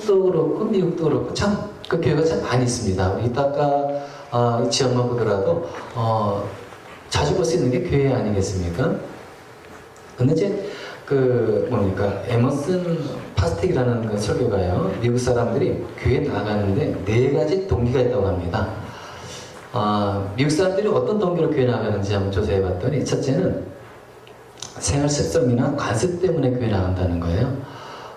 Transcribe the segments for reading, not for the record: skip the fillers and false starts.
한국도 그렇고 미국도 그렇고 참 그 교회가 참 많이 있습니다. 우리 이따가 지역만 보더라도 자주 볼 수 있는 게 교회 아니겠습니까? 근데 이제 그 뭡니까 에머슨 파스텍이라는 그 설교가요, 미국 사람들이 교회 나가는데 4가지 동기가 있다고 합니다. 미국 사람들이 어떤 동기로 교회 나가는지 한번 조사해봤더니, 첫째는 생활 습성이나 관습 때문에 교회 나간다는 거예요.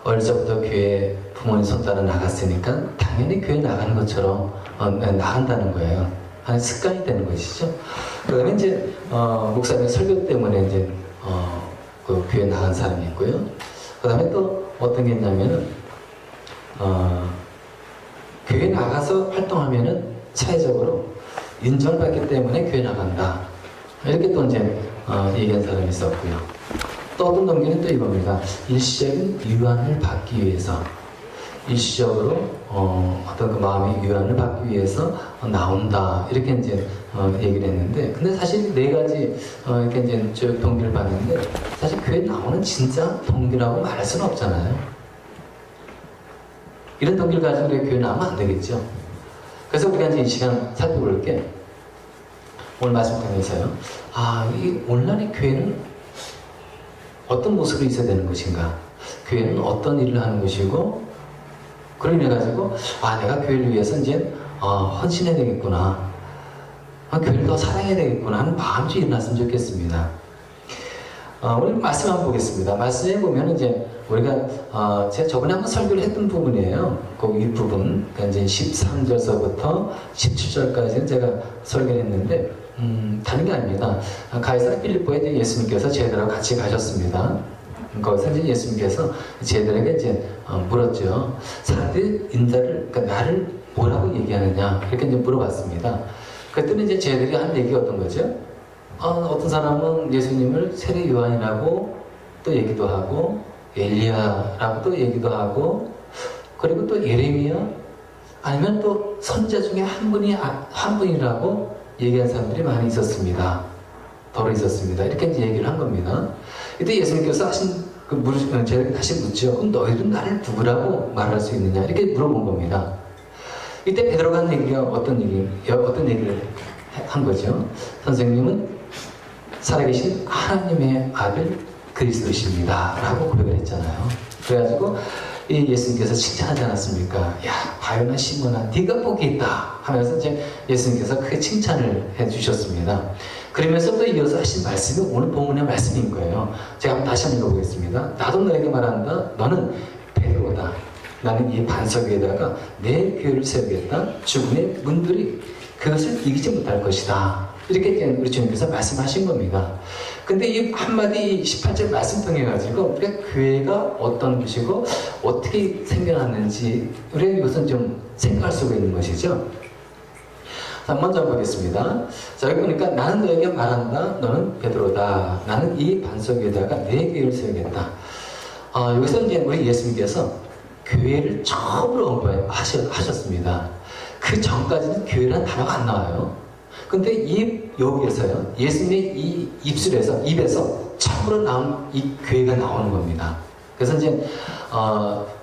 어릴 적부터 교회 부모님 손 따라 나갔으니까 당연히 교회 나가는 것처럼 나간다는 거예요. 하나의 습관이 되는 것이죠. 그 다음에 이제 목사님 설교 때문에 이제 그 교회 나간 사람이 있고요. 그 다음에 또 어떤 게 있냐면은 교회 나가서 활동하면은 사회적으로 인정을 받기 때문에 교회 나간다, 이렇게 또 이제 얘기한 사람이 있었고요. 또 어떤 동기는 또 이겁니다. 일시적인 유안을 받기 위해서, 일시적으로 어떤 그 마음의 유안을 받기 위해서 나온다, 이렇게 이제 얘기를 했는데, 근데 사실 4가지 이렇게 이제 쭉 동기를 봤는데, 사실 교회 나오는 진짜 동기라고 말할 수는 없잖아요. 이런 동기를 가지고 우리가 교회 나오면 안 되겠죠. 그래서 우리가 이제 이 시간 살펴볼 게, 오늘 말씀 통해서요, 이 온라인 교회는 어떤 모습으로 있어야 되는 것인가, 교회는 어떤 일을 하는 것이고, 그런 일 가지고 내가 교회를 위해서 이제 헌신해야 되겠구나, 교회를 더 사랑해야 되겠구나 하는 마음이 좀 일어났으면 좋겠습니다. 오늘 말씀 한번 보겠습니다. 말씀에 보면 이제 우리가 제가 저번에 한번 설교를 했던 부분이에요. 그 윗부분, 그러니까 이제 13절서부터 17절까지는 제가 설교를 했는데, 다른 게 아닙니다. 가이사랴 필리포에 이제 예수님께서 제자들하고 같이 가셨습니다. 거기서 이제 예수님께서 제자들에게 이제 물었죠. 사람들이 인자를, 그러니까 나를 뭐라고 얘기하느냐, 이렇게 이제 물어봤습니다. 그랬더니 이제 제자들이 한 얘기가 어떤 거죠? 어떤 사람은 예수님을 세례 요한이라고 또 얘기도 하고, 엘리야라고 또 얘기도 하고, 그리고 또 예레미야, 아니면 또 선자 중에 한 분이라고 얘기한 사람들이 많이 있었습니다. 더러 있었습니다. 이렇게 이제 얘기를 한 겁니다. 이때 예수님께서 하신 제가 다시 묻죠. 그럼 너희들은 나를 누구라고 말할 수 있느냐, 이렇게 물어본 겁니다. 이때 베드로가 한 얘기가 어떤 얘기를 한 거죠. 선생님은 살아계신 하나님의 아들 그리스도십니다 라고 고백을 했잖아요. 그래가지고 예수님께서 칭찬하지 않았습니까? 야, 바요나 시몬아, 네가 복이 있다 하면서 이제 예수님께서 크게 칭찬을 해주셨습니다. 그러면서 또 이어서 하신 말씀이 오늘 본문의 말씀인 거예요. 제가 한번 다시 한번 읽어보겠습니다. 나도 너에게 말한다. 너는 베드로다. 나는 이 반석 위에다가 내 교회를 세우겠다. 죽음의 문들이 그것을 이기지 못할 것이다. 이렇게 우리 주님께서 말씀하신 겁니다. 근데 이 한마디 18절 말씀 통해 가지고 우리가 교회가 어떤 것이고 어떻게 생겨났는지 우리가 이것은 좀 생각할 수가 있는 것이죠. 자, 먼저 보겠습니다. 자, 여기 보니까 나는 너에게 말한다. 너는 베드로다. 나는 이 반석 위에다가 내 교회를 세우겠다. 여기서 이제 우리 예수님께서 교회를 처음으로 언급하셨습니다. 그 전까지는 교회라는 단어가 안 나와요. 근데 여기에서요, 예수님의 이 입에서 처음으로 나온 이 교회가 나오는 겁니다. 그래서 이제,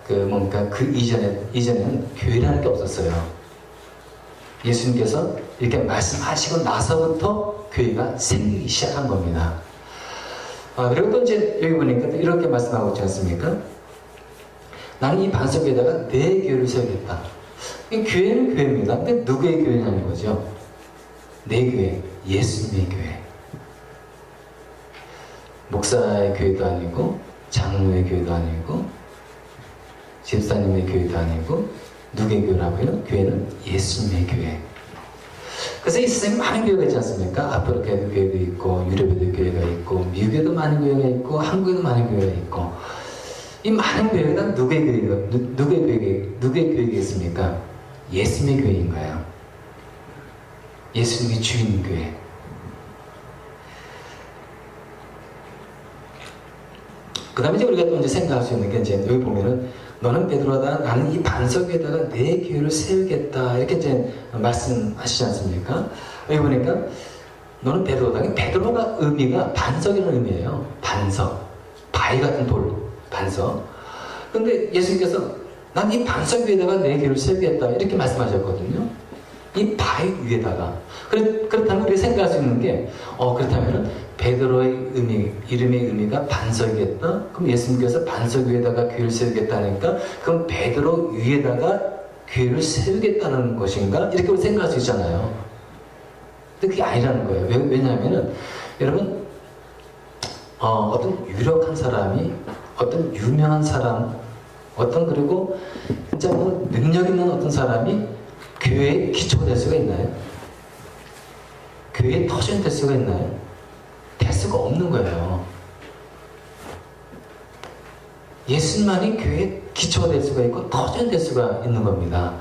그 이전에는 교회라는 게 없었어요. 예수님께서 이렇게 말씀하시고 나서부터 교회가 생기기 시작한 겁니다. 그리고 또 이제 여기 보니까 또 이렇게 말씀하고 있지 않습니까? 나는 이 반석 위에다가 내 교회를 세우겠다. 교회는 교회입니다. 근데 누구의 교회냐는 거죠. 내 교회, 예수님의 교회. 목사의 교회도 아니고, 장로의 교회도 아니고, 집사님의 교회도 아니고, 누구의 교회라고요? 교회는 예수님의 교회. 그래서 이 세상에 많은 교회가 있지 않습니까? 아프리카에도 교회가 있고, 유럽에도 교회가 있고, 미국에도 많은 교회가 있고, 한국에도 많은 교회가 있고, 이 많은 교회가 누구의 교회겠습니까? 예수님의 교회인 거예요. 예수님이 주인 교회. 그 다음에 이제 우리가 또 이제 생각할 수 있는 게, 이제 여기 보면은, 너는 베드로다. 나는 이 반석 위에다가 내 교회를 세우겠다. 이렇게 이제 말씀하시지 않습니까? 여기 보니까, 너는 베드로다. 베드로가 의미가 반석이라는 의미예요. 반석. 바위 같은 돌. 반석. 근데 예수님께서 난 이 반석 위에다가 내 교회를 세우겠다. 이렇게 말씀하셨거든요. 이 바위 위에다가. 그렇다면 우리가 생각할 수 있는 게, 그렇다면 베드로의 이름의 의미가 반석이겠다? 그럼 예수님께서 반석 위에다가 교회를 세우겠다니까, 그럼 베드로 위에다가 교회를 세우겠다는 것인가? 이렇게 우리 생각할 수 있잖아요. 근데 그게 아니라는 거예요. 왜냐하면은, 여러분, 어떤 유력한 사람이, 어떤 유명한 사람, 그리고 진짜 뭐 능력 있는 어떤 사람이 교회의 기초가 될 수가 있나요? 교회의 터전이 될 수가 있나요? 될 수가 없는 거예요. 예수님만이 교회의 기초가 될 수가 있고 터전이 될 수가 있는 겁니다.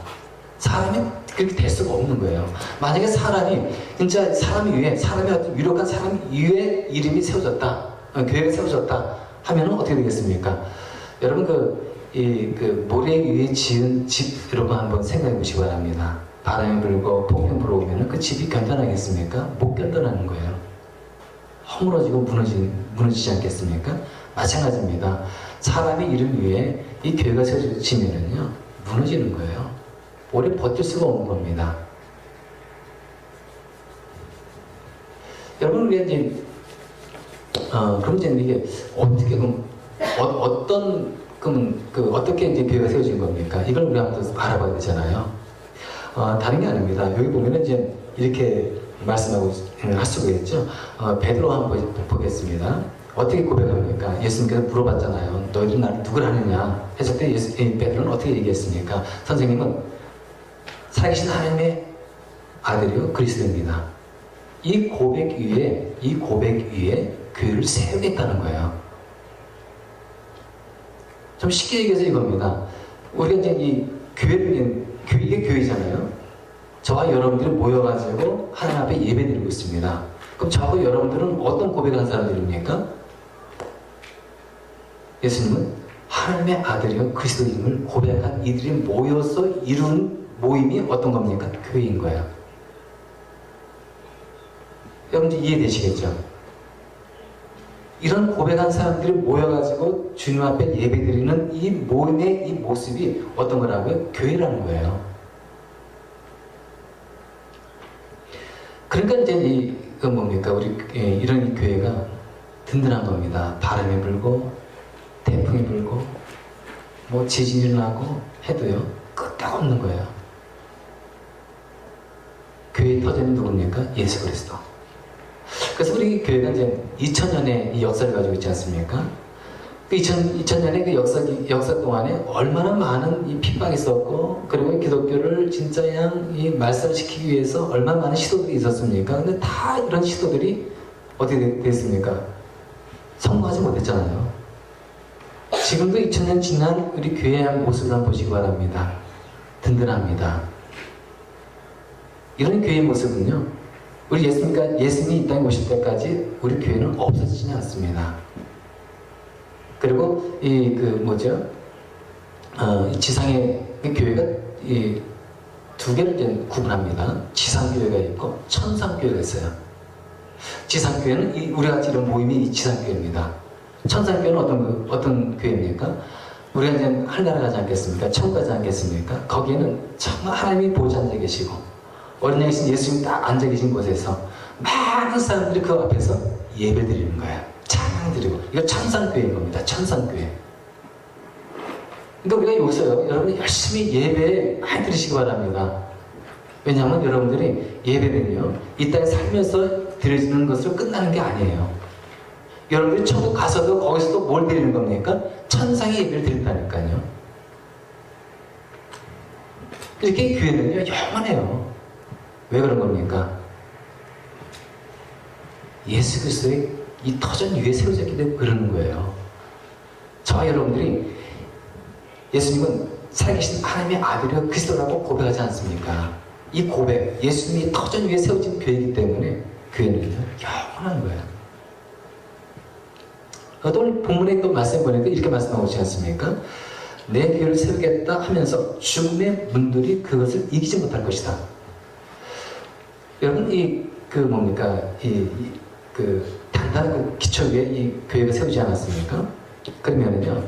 사람이 그렇게 될 수가 없는 거예요. 만약에 사람이 어떤 유력한 사람 위에 이름이 세워졌다, 교회가 세워졌다 하면은 어떻게 되겠습니까? 여러분 모래 위에 지은 집 여러분 한번 생각해 보시기 바랍니다. 바람이 불고 폭풍 불어오면 그 집이 견뎌나겠습니까? 못 견뎌나는 거예요. 허물어지고 무너지지 않겠습니까? 마찬가지입니다. 사람의 이름 위에 이 교회가 세워지면은요, 무너지는 거예요. 오래 버틸 수가 없는 겁니다. 여러분, 우리가 이제, 그럼 이제 이게 어떻게, 어떻게 이제 교회가 세워진 겁니까? 이걸 우리가 한번 알아봐야 되잖아요. 다른 게 아닙니다. 여기 보면은 이제 이렇게 말씀하고 할 수가 있죠. 베드로 한번 보겠습니다. 어떻게 고백합니까? 예수님께서 물어봤잖아요. 너희들 나를 누구를 하느냐? 했을 때 베드로는 어떻게 얘기했습니까? 선생님은 살아계신 하나님의 아들이요 그리스도입니다. 이 고백 위에 교회를 세우겠다는 거예요. 좀 쉽게 얘기해서 이겁니다. 우리가 이제 이 교회를, 이게 교회잖아요. 저와 여러분들이 모여가지고 하나님 앞에 예배 드리고 있습니다. 그럼 저하고 여러분들은 어떤 고백하는 사람들입니까? 예수님은 하나님의 아들이요 그리스도임을 고백한 이들이 모여서 이룬 모임이 어떤 겁니까? 교회인 거예요. 여러분들 이해되시겠죠? 이런 고백한 사람들이 모여가지고 주님 앞에 예배드리는 이 모임의 이 모습이 어떤 거라고요? 교회라는 거예요. 그러니까 이제 이런 교회가 든든한 겁니다. 바람이 불고 태풍이 불고 뭐 지진이 나고 해도요 끄떡 없는 거예요. 교회의 터전이 누굽니까? 예수 그리스도. 그래서 우리 교회가 이제 2000년의 이 역사를 가지고 있지 않습니까? 그 2000년의 그 역사 동안에 얼마나 많은 이 핍박이 있었고, 그리고 기독교를 진짜 그냥 이 말살시키기 위해서 얼마나 많은 시도들이 있었습니까? 근데 다 이런 시도들이 어떻게 됐습니까? 성공하지 못했잖아요. 지금도 2000년 지난 우리 교회의 모습을 한번 보시기 바랍니다. 든든합니다. 이런 교회의 모습은요, 우리 예수님이 이 땅에 오실 때까지 우리 교회는 없어지지 않습니다. 그리고 지상의 교회가 두 개를 이제 구분합니다. 지상교회가 있고 천상교회가 있어요. 지상교회는 우리가 이런 모임이 이 지상교회입니다. 천상교회는 어떤 교회입니까? 우리가 이제 하늘나라 가지 않겠습니까? 천국 가지 않겠습니까? 거기에는 정말 하나님이 보좌 앉아 계시고 어린 양이신 예수님 딱 앉아 계신 곳에서 많은 사람들이 그 앞에서 예배 드리는 거예요. 찬양 드리고. 이거 천상교회인 겁니다. 천상교회. 그러니까 우리가 여기서요, 여러분 열심히 예배 많이 드리시기 바랍니다. 왜냐하면 여러분들이 예배는요, 이 땅에 살면서 드려지는 것으로 끝나는 게 아니에요. 여러분들이 천국 가서도 거기서도 뭘 드리는 겁니까? 천상의 예배를 드린다니까요. 이렇게 교회는요, 영원해요. 왜 그런 겁니까? 예수 그리스도의 이 터전 위에 세워졌기 때문에 그러는 거예요. 저와 여러분들이 예수님은 살아계신 하나님의 아들이요 그리스도라고 고백하지 않습니까? 이 고백, 예수님이 터전 위에 세워진 교회이기 때문에 교회는요 영원한 거예요. 오늘 본문에 또 말씀 보니까 이렇게 말씀하고 있지 않습니까? 내 교회를 세우겠다 하면서 죽음의 문들이 그것을 이기지 못할 것이다. 여러분 단단한 기초 위에 이 교회가 세우지 않았습니까? 그러면은요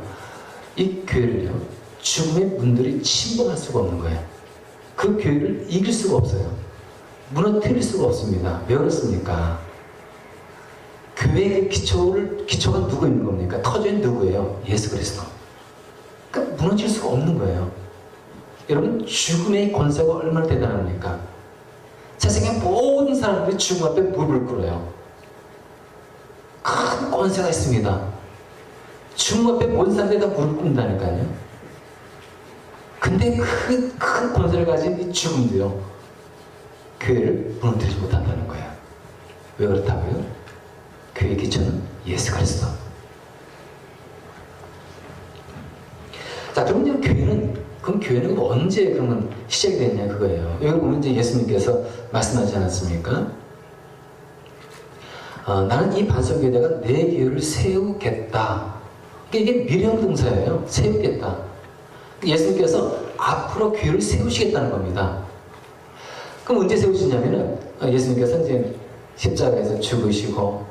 이 교회를요 죽음의 문들이 침범할 수가 없는 거예요. 그 교회를 이길 수가 없어요. 무너뜨릴 수가 없습니다. 왜 그렇습니까? 교회의 기초가 누구 있는 겁니까? 터전이 누구예요? 예수 그리스도. 그러니까 무너질 수가 없는 거예요. 여러분, 죽음의 권세가 얼마나 대단합니까? 세상의 모든 사람들이 죽음 앞에 무릎을 꿇어요. 큰 권세가 있습니다. 죽음 앞에 모든 사람들이 다 무릎 꿇는다니까요. 근데 그 큰 권세를 가진 이 죽음도요, 교회를 무너뜨리지 못한다는 거예요. 왜 그렇다고요? 교회의 기초는 예수 그리스도. 자, 그럼 이제 교회는 언제 그러면 시작이 됐냐 그거예요. 여기 보면 이제 예수님께서 말씀하지 않았습니까? 나는 이 반석에다가 내 교회를 세우겠다. 이게 미래형 동사예요. 세우겠다. 예수님께서 앞으로 교회를 세우시겠다는 겁니다. 그럼 언제 세우시냐면은 예수님께서 이제 십자가에서 죽으시고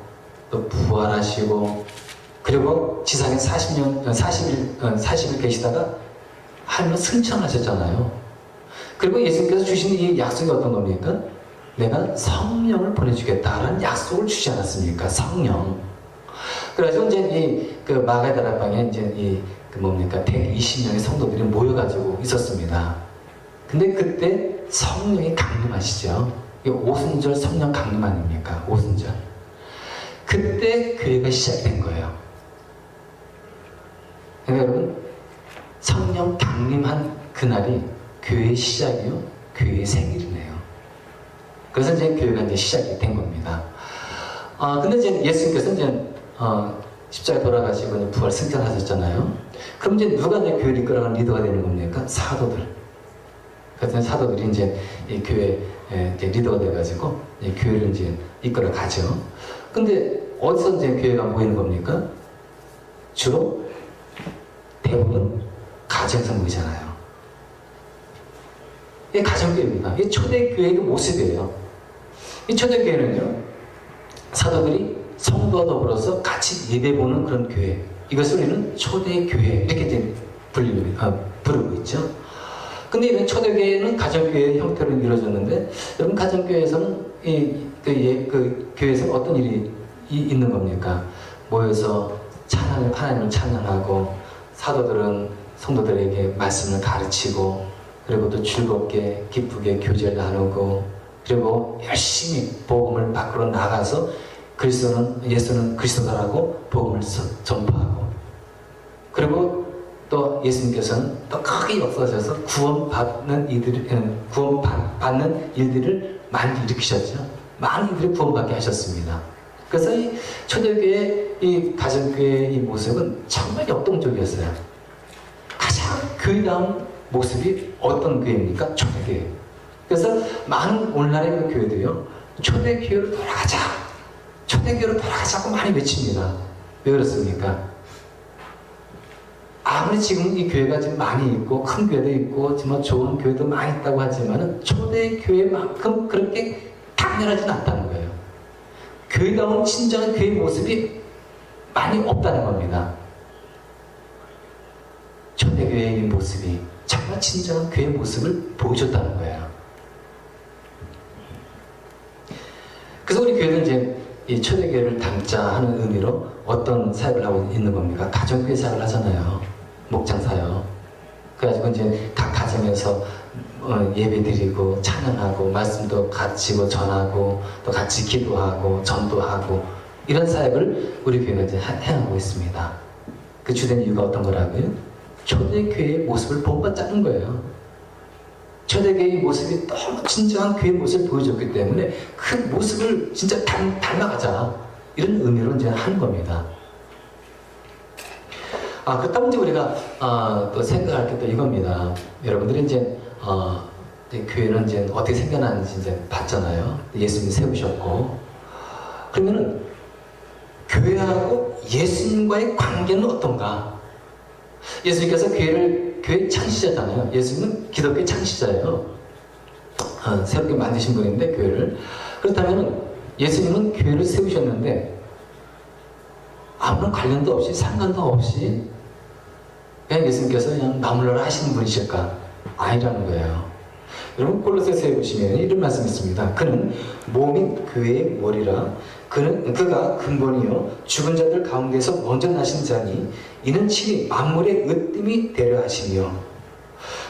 또 부활하시고 그리고 지상에 40일 계시다가 하늘로 승천하셨잖아요. 그리고 예수님께서 주신 이 약속이 어떤 겁니까? 내가 성령을 보내주겠다라는 약속을 주지 않았습니까? 성령. 그래서 이제 그 마가다락방에 이제 120명의 성도들이 모여가지고 있었습니다. 근데 그때 성령이 강림하시죠. 이 오순절 성령 강림 아닙니까? 오순절. 그때 교회가 시작된 거예요. 그러니까 여러분, 성령 강림한 그날이 교회의 시작이요, 교회의 생일이네요. 그래서 이제 교회가 이제 시작이 된 겁니다. 근데 이제 예수님께서 이제 십자가에 돌아가시고 이제 부활 승천하셨잖아요. 그럼 이제 누가 이제 교회를 이끌어가는 리더가 되는 겁니까? 사도들. 그래서 사도들이 이제 이 교회 이제 리더가 돼가지고 이제 교회를 이제 이끌어 가죠. 근데 어디서 이제 교회가 모이는 겁니까? 주로 대부분 가정에서 모이잖아요. 이게 가정교회입니다. 이게 초대교회의 모습이에요. 이 초대교회는요, 사도들이 성도와 더불어서 같이 예배보는 그런 교회. 이것을 우리는 초대교회 이렇게 이제 부르고 있죠. 근데 이런 초대교회는 가정교회 형태로 이루어졌는데, 여러분 가정교회에서는 그 교회에서 어떤 일이 있는 겁니까? 모여서 하나님을 찬양하고, 사도들은 성도들에게 말씀을 가르치고, 그리고 또 즐겁게 기쁘게 교제를 나누고, 그리고 열심히 복음을 밖으로 나가서 예수는 그리스도다라고 복음을 전파하고, 그리고 또 예수님께서는 또 크게 역사하셔서 구원받는 일들을 많이 일으키셨죠. 많은 이들이 구원받게 하셨습니다. 그래서 이 초대교회, 이 가정교회의 이 모습은 정말 역동적이었어요. 가장 교회다운 모습이 어떤 교회입니까? 초대교회. 그래서 많은 오늘날의 그 교회도요, 초대교회로 돌아가자, 초대교회로 돌아가자고 많이 외칩니다. 왜 그렇습니까? 아무리 지금 이 교회가 지금 많이 있고 큰 교회도 있고 정말 좋은 교회도 많이 있다고 하지만은 초대교회만큼 그렇게 강렬하지는 않다는 거예요. 교회다운 진정한 교회 모습이 많이 없다는 겁니다. 초대교회의 모습이 정말 진정한 교회 모습을 보여줬다는 거예요. 그래서 우리 교회는 이제 이 초대교회를 담자 하는 의미로 어떤 사역을 하고 있는 겁니까? 가정교회 사역을 하잖아요. 목장 사역. 그래가지고 이제 각 가정에서 예배드리고 찬양하고 말씀도 가르치고 전하고 또 같이 기도하고 전도하고 이런 사역을 우리 교회가 이제 행하고 있습니다. 그 주된 이유가 어떤 거라고요? 초대교회의 모습을 본받자는 거예요. 초대교회의 모습이 너무 진정한 교회의 모습을 보여줬기 때문에 그 모습을 진짜 닮아가자 이런 의미로 이제 하는 겁니다. 그렇다면 이제 우리가 또 생각할 게 또 이겁니다. 여러분들이 이제 교회는 이제 어떻게 생겨나는지 이제 봤잖아요. 예수님이 세우셨고, 그러면은 교회하고 예수님과의 관계는 어떤가? 예수님께서 교회 창시자잖아요. 예수님은 기독교의 창시자예요. 새롭게 만드신 분인데 교회를. 그렇다면 예수님은 교회를 세우셨는데 아무런 관련도 없이 상관도 없이 그냥 예수님께서 그냥 나물러라 하시는 분이실까? 아니라는 거예요. 여러분 골로새서에 보시면 이런 말씀이 있습니다. 그는 몸인 교회의 머리라. 그가 근본이요 죽은 자들 가운데서 먼저 나신 자니 이는 친히 만물의 으뜸이 되려 하시며.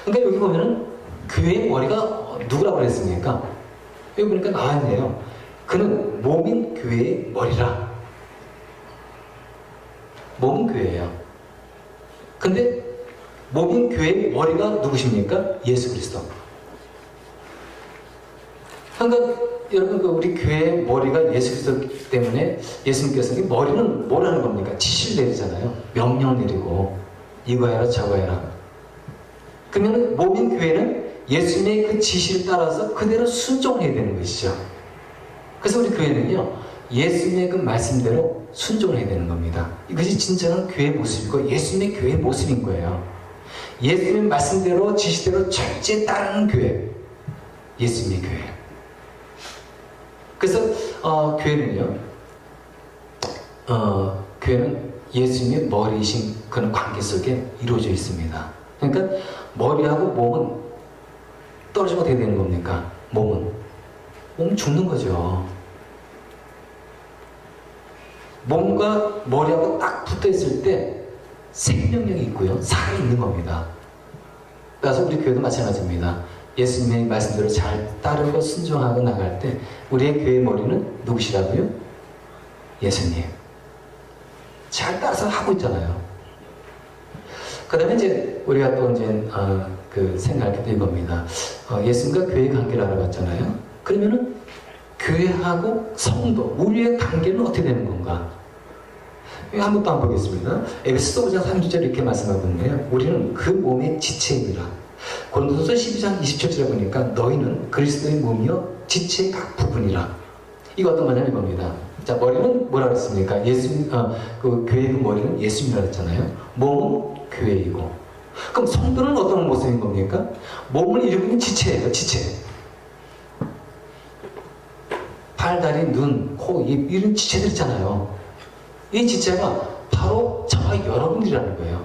그러니까 여기 보면은 교회의 머리가 누구라고 그랬습니까? 여기 보니까 나와있네요. 그는 몸인 교회의 머리라. 몸은 교회예요. 근데 몸인 교회의 머리가 누구십니까? 예수 그리스도. 그러니까 여러분 우리 교회의 머리가 예수 그리스도 때문에 예수님께서 머리는 뭘 하는 겁니까? 지시를 내리잖아요. 명령을 내리고 이거 해라 저거 해라. 그러면 몸인 교회는 예수님의 그 지시를 따라서 그대로 순종해야 되는 것이죠. 그래서 우리 교회는요 예수님의 그 말씀대로 순종을 해야 되는 겁니다. 이것이 진정한 교회의 모습이고 예수님의 교회의 모습인 거예요. 예수님의 말씀대로 지시대로 철저히 따르는 교회, 예수님의 교회. 그래서 교회는 예수님의 머리이신 그런 관계 속에 이루어져 있습니다. 그러니까 머리하고 몸은 떨어지면 어떻게 되는 겁니까? 몸은 죽는 거죠. 몸과 머리하고 딱 붙어 있을 때 생명력이 있고요, 살이 있는 겁니다. 그래서 우리 교회도 마찬가지입니다. 예수님의 말씀대로 잘 따르고 순종하고 나갈 때 우리의 교회의 머리는 누구시라고요? 예수님. 잘 따라서 하고 있잖아요. 그 다음에 이제 우리가 또 이제 그 생각할 때 이겁니다. 예수님과 교회의 관계를 알아봤잖아요. 그러면은 교회하고 성도, 우리의 관계는 어떻게 되는 건가? 한 번 또 한번 보겠습니다. 에베소서 5장 3절 이렇게 말씀하고 있네요. 우리는 그 몸의 지체입니다. 고린도서 12장 27절에 보니까 너희는 그리스도의 몸이요 지체의 각 부분이라. 이거 어떤 말이냐면 이겁니다. 자, 머리는 뭐라 그랬습니까? 그 교회의 머리는 예수님이라고 했잖아요. 몸은 교회이고. 그럼 성도는 어떤 모습인 겁니까? 몸을 이루는 지체예요, 지체. 팔, 다리, 눈, 코, 입 이런 지체들 있잖아요. 이 지체가 바로 저와 여러분들이라는 거예요.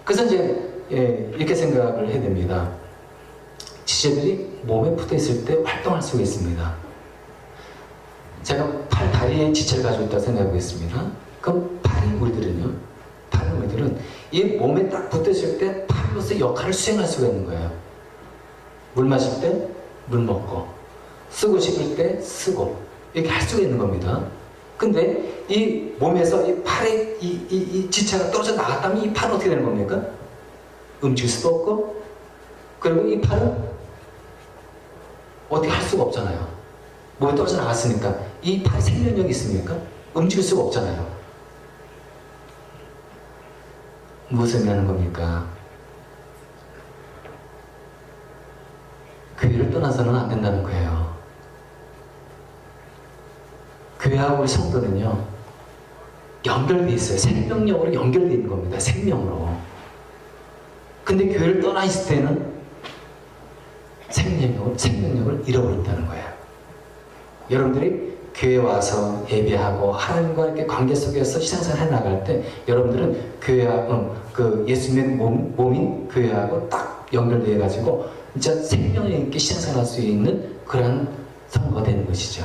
그래서 이제 이렇게 생각을 해야 됩니다. 지체들이 몸에 붙어 있을 때 활동할 수가 있습니다. 제가 팔, 다리의 지체를 가지고 있다고 생각해 보겠습니다. 그럼 우리들은 이 몸에 딱 붙어 있을 때 팔로서 역할을 수행할 수가 있는 거예요. 물 마실 때 물 먹고, 쓰고 싶을 때 쓰고, 이렇게 할 수가 있는 겁니다. 근데 이 몸에서 이 팔의 이 지체가 떨어져 나갔다면 이 팔은 어떻게 되는 겁니까? 움직일 수도 없고, 그리고 이 팔은 어떻게 할 수가 없잖아요. 몸에 떨어져 나갔으니까. 이 팔에 생명력이 있습니까? 움직일 수가 없잖아요. 무엇을 의미하는 겁니까? 교회를 떠나서는 안 된다는 거예요. 교회하고 우리 성도는요 연결되어 있어요. 생명력으로 연결되어 있는 겁니다. 생명으로. 근데 교회를 떠나 있을 때는 생명력을 잃어버린다는 거예요. 여러분들이 교회 와서 예배하고 하나님과 이렇게 관계 속에서 신앙생활 해나갈 때 여러분들은 그 예수님의 몸인 교회하고 딱 연결되어 가지고 진짜 생명력 있게 신앙생활 할 수 있는 그런 성도가 되는 것이죠.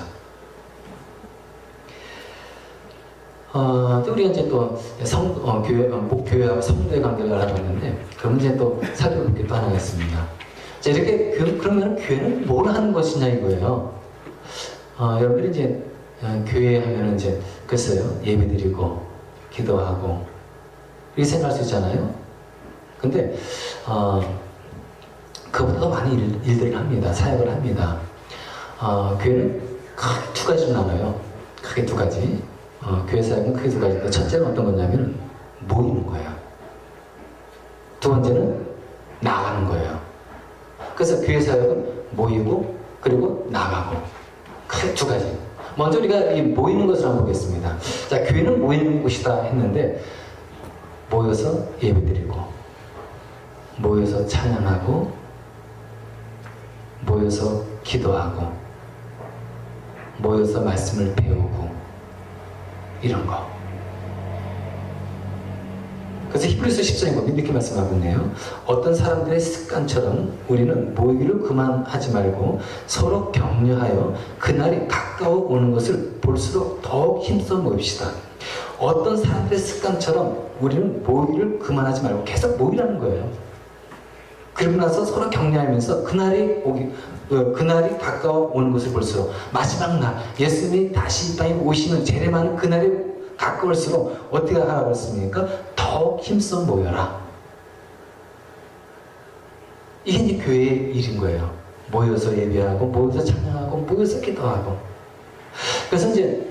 또 우리가 이제 또 교회하고 성도의 관계를 알아봤는데 그럼 이제 또 살펴볼 게 또 하나가 있습니다. 자, 이렇게 그러면 교회는 뭘 하는 것이냐 이거예요. 여러분들이 이제 교회 하면은 이제 글쎄요 예배드리고 기도하고 이렇게 생각할 수 있잖아요. 근데 그보다 더 많은 일들을 합니다. 사역을 합니다. 교회는 크게 두 가지로 나눠요. 크게 두 가지. 교회 사역은 크게 두 가지인데 첫째는 어떤 거냐면 모이는 거예요. 두 번째는 나가는 거예요. 그래서 교회 사역은 모이고 그리고 나가고 크게 두 가지. 먼저 우리가 이 모이는 것을 한번 보겠습니다. 자, 교회는 모이는 곳이다 했는데 모여서 예배드리고 모여서 찬양하고 모여서 기도하고 모여서 말씀을 배우고 이런 거. 그래서 히브리서 10장에 보면 이렇게 말씀하고 있네요. 어떤 사람들의 습관처럼 우리는 모이기를 그만하지 말고 서로 격려하여 그날이 가까워 오는 것을 볼수록 더욱 힘써 모입시다. 어떤 사람들의 습관처럼 우리는 모이기를 그만하지 말고 계속 모이라는 거예요. 그러고 나서 서로 격려하면서 그날이 가까워 오는 것을 볼수록 마지막 날 예수님이 다시 이 땅에 오시는 재림하는 그날이 가까울수록 어떻게 하라고 했습니까? 더욱 힘써 모여라. 이게 이제 교회의 일인 거예요. 모여서 예배하고 모여서 찬양하고 모여서 기도하고. 그래서 이제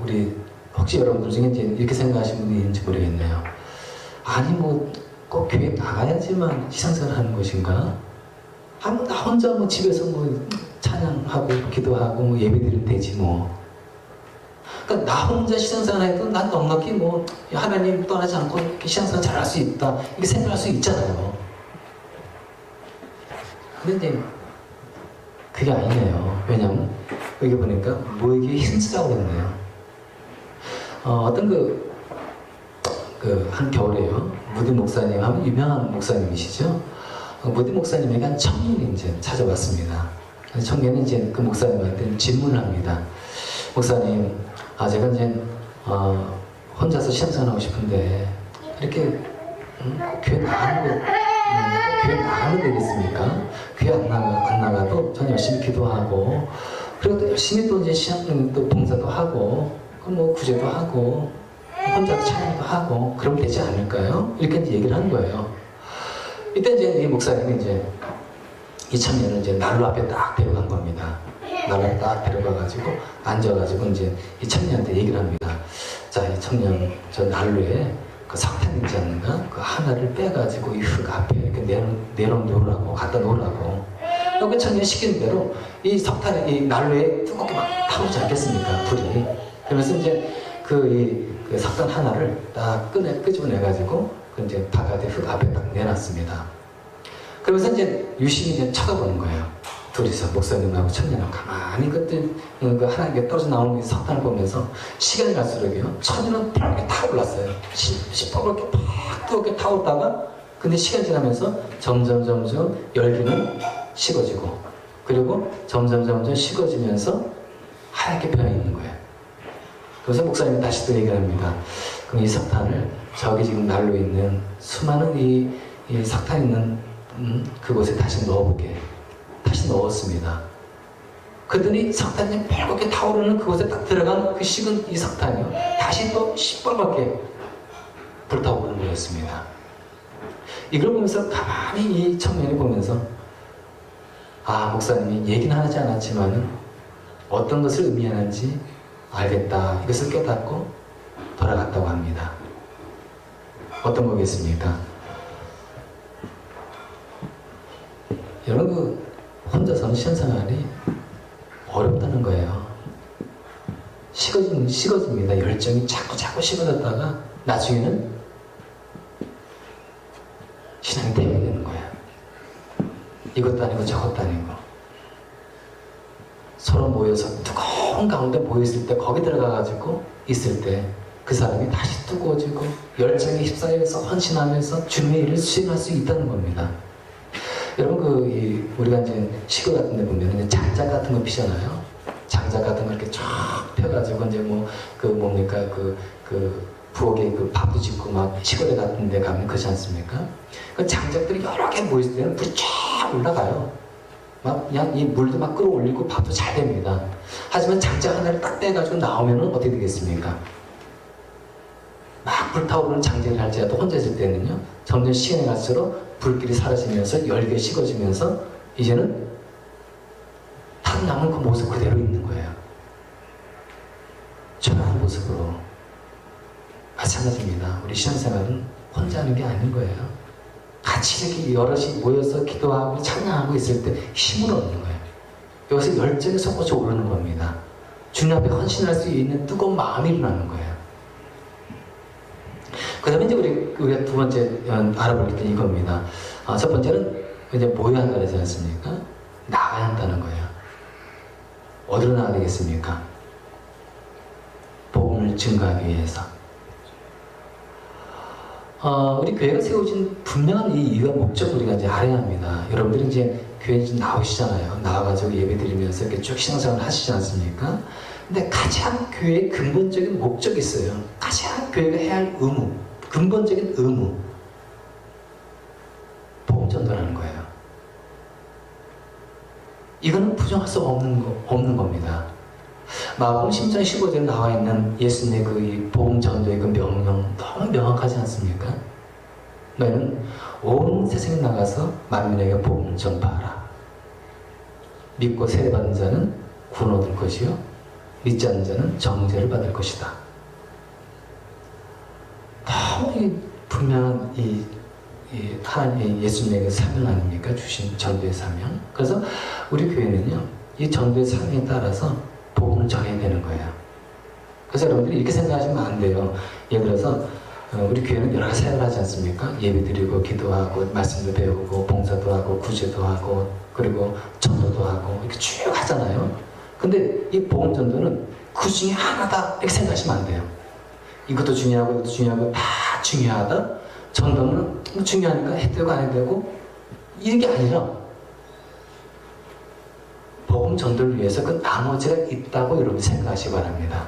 우리 혹시 여러분들 중에 이제 이렇게 생각하시는 분이 있는지 모르겠네요. 아니 뭐 꼭 교회 나가야지만 신앙생활 하는 것인가? 나 혼자 뭐 집에서 뭐 찬양하고 기도하고 뭐 예배드리면 되지 뭐. 그러니까 나 혼자 신앙생활 해도 난 넉넉히 뭐 하나님 떠나지 않고 신앙생활 잘할 수 있다 이렇게 생각할 수 있잖아요. 근데 이제 그게 아니네요. 왜냐면 여기 보니까 모이기 힘쓰라고 그랬네요. 어떤 한 겨울에요. 무디 목사님 하면 유명한 목사님이시죠. 무디 목사님에게 한 청년이 이제 찾아왔습니다. 청년이 이제 그 목사님한테 질문을 합니다. 목사님, 제가 이제 혼자서 신앙생활하고 싶은데 이렇게 교회 나가면 되겠습니까? 교회 안 나가도 전 열심히 기도하고 그리고 또 열심히 또 이제 또 봉사도 하고 뭐 구제도 하고 혼자서 찬양도 하고 그러면 되지 않을까요? 이렇게 이제 얘기를 하는 거예요. 이때 이제 이 목사님이 이제 이 청년을 이제 난로 앞에 딱 데려간 겁니다. 난로 앞에 딱 데려가가지고 앉아가지고 이제 이 청년한테 얘기를 합니다. 자, 이 청년 저 난로에 그 석탄 있지 않는가? 그 하나를 빼가지고 이 흙 앞에 이렇게 내려놓으라고 갖다 놓으라고. 그 청년이 시키는 대로 이 석탄이 이 난로에 뜨겁게 막 타오르지 않겠습니까? 불이. 그러면서 이제 그 석탄 하나를 딱 끄집어내가지고 이제 바깥에 흙 앞에 딱 내놨습니다. 그러면서 이제 유심히 이제 쳐다보는 거예요. 둘이서 목사님하고 청년하고 가만히 그때 그 하나님께 떨어져 나오는 석탄을 보면서 시간이 갈수록요 천년은 펄게 타올랐어요. 시뻘겋게 팍 뜨겁게 타오르다가 근데 시간이 지나면서 점점 열기는 식어지고 그리고 점점 식어지면서 하얗게 변해 있는 거예요. 그래서 목사님이 다시 또 얘기를 합니다. 그럼 이 석탄을 저기 지금 난로 있는 수많은 이 석탄 있는 그곳에 다시 넣어보게. 다시 넣었습니다. 그랬더니 석탄이 펄겋게 타오르는 그곳에 딱 들어간 그 식은 이 석탄이요. 다시 또 시뻘겋게 불타오르는 거였습니다. 이걸 보면서 가만히 이 청년이 보면서 목사님이 얘기는 하지 않았지만 어떤 것을 의미하는지 알겠다. 이것을 깨닫고 돌아갔다고 합니다. 어떤 거겠습니까? 여러분 혼자서는 신앙생활이 어렵다는 거예요. 식어집니다. 열정이 자꾸 식어졌다가 나중에는 신앙이 되게 되는 거예요. 이것도 아니고 저것도 아니고 서로 모여서 뜨거운 가운데 모였을 때 거기 들어가가지고 있을 때 그 사람이 다시 뜨거워지고 열정에 휩싸여서 헌신하면서 주님의 일을 수행할 수 있다는 겁니다. 여러분 우리가 이제 시골 같은 데 보면 이제 장작 같은 거 피잖아요. 장작 같은 거 이렇게 쫙 펴가지고 이제 부엌에 그 밥도 짓고 막 시골에 같은 데 가면 그렇지 않습니까? 그 장작들이 여러 개 모였을 때는 불이 쫙 올라가요. 막 그냥 이 물도 막 끌어올리고 밥도 잘 됩니다. 하지만 장작 하나를 딱 떼가지고 나오면은 어떻게 되겠습니까? 막 불타오르는 장작을 할지라도 혼자 있을 때는요, 점점 시간이 갈수록 불길이 사라지면서 열기가 식어지면서 이제는 탁 남은 그 모습 그대로 있는 거예요. 초라한 모습으로. 마찬가지입니다. 우리 신앙생활은 혼자 하는 게 아닌 거예요. 같이 이렇게 여럿이 모여서 기도하고 찬양하고 있을 때 힘을 얻는 거예요. 여기서 열정이 솟구쳐 오르는 겁니다. 주님 앞에 헌신할 수 있는 뜨거운 마음이 일어나는 거예요. 그 다음에 이제 우리가 두 번째 알아볼 게 이겁니다. 첫 번째는 이제 모여야 한다고 하지 않습니까? 나가야 한다는 거예요. 어디로 나가야 되겠습니까? 복음을 증거하기 위해서. 우리 교회가 세워진 분명한 이 이유와 목적을 우리가 이제 알아야 합니다. 여러분들이 이제 교회에 이제 나오시잖아요. 나와가지고 예배 드리면서 이렇게 쭉 신앙생활 하시지 않습니까? 근데 가장 교회의 근본적인 목적이 있어요. 가장 교회가 해야 할 의무, 근본적인 의무. 복음 전도라는 거예요. 이거는 부정할 수 없는 겁니다. 마가복음 10장 15절에 나와 있는 예수님의 그 복음 전도의 그 명령 너무 명확하지 않습니까? 너희는 온 세상에 나가서 만민에게 복음을 전파하라. 믿고 세례받은 자는 구원 얻을 것이요 믿지 않는 자는 정죄를 받을 것이다. 너무 분명한 이 하나님의 예수님의 사명 아닙니까? 주신 전도의 사명. 그래서 우리 교회는요, 이 전도의 사명에 따라서 복음을 전해야 되는 거예요. 그래서 여러분들이 이렇게 생각하시면 안 돼요. 예를 들어서 우리 교회는 여러 가지 사역을 하지 않습니까? 예배 드리고 기도하고 말씀도 배우고 봉사도 하고 구제도 하고 그리고 전도도 하고 이렇게 쭉 하잖아요. 근데 이 복음 전도는 그 중에 하나다 이렇게 생각하시면 안 돼요. 이것도 중요하고 이것도 중요하고 다 중요하다. 전도는 중요하니까 해도 되고 안 해도 되고 이런 게 아니라 복음 전도를 위해서 그 나머지가 있다고 여러분 생각하시기 바랍니다.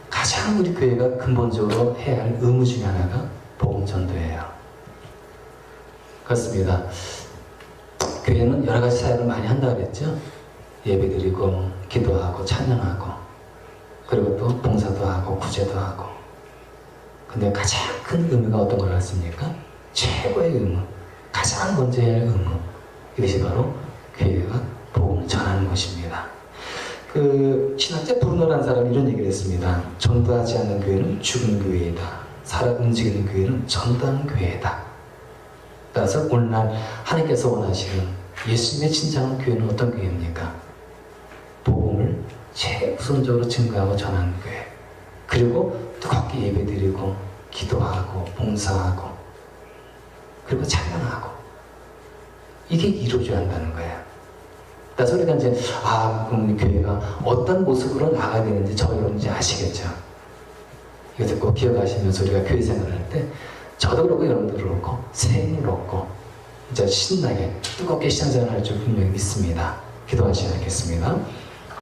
가장 우리 교회가 근본적으로 해야 할 의무 중에 하나가 복음 전도예요. 그렇습니다. 교회는 여러 가지 사역을 많이 한다고 그랬죠. 예배 드리고 기도하고 찬양하고 그리고 또 봉사도 하고 구제도 하고. 근데 가장 큰 의미가 어떤 걸 알았습니까? 최고의 의무, 가장 먼저 해야 할 의무, 이것이 바로 교회가 복음을 전하는 것입니다. 그 신학자 브루노라는 사람이 이런 얘기를 했습니다. 전도하지 않는 교회는 죽은 교회이다. 살아 움직이는 교회는 전도하는 교회다. 따라서 오늘날 하나님께서 원하시는 예수님의 진정한 교회는 어떤 교회입니까? 복음을 최우선적으로 증거하고 전하는 교회. 그리고 뜨겁게 예배드리고 기도하고 봉사하고 그리고 찬양하고 이게 이루어져야 한다는 거예요. 그래서 우리가 이제 그럼 우리 교회가 어떤 모습으로 나가야 되는지 저 여러분 이제 아시겠죠? 이것을 꼭 기억하시면서 우리가 교회 생활할 때 저도 그렇고 여러분도 그렇고 새 힘을 얻고 이제 신나게 뜨겁게 신앙생활 할 줄 분명히 믿습니다. 기도하시겠습니다.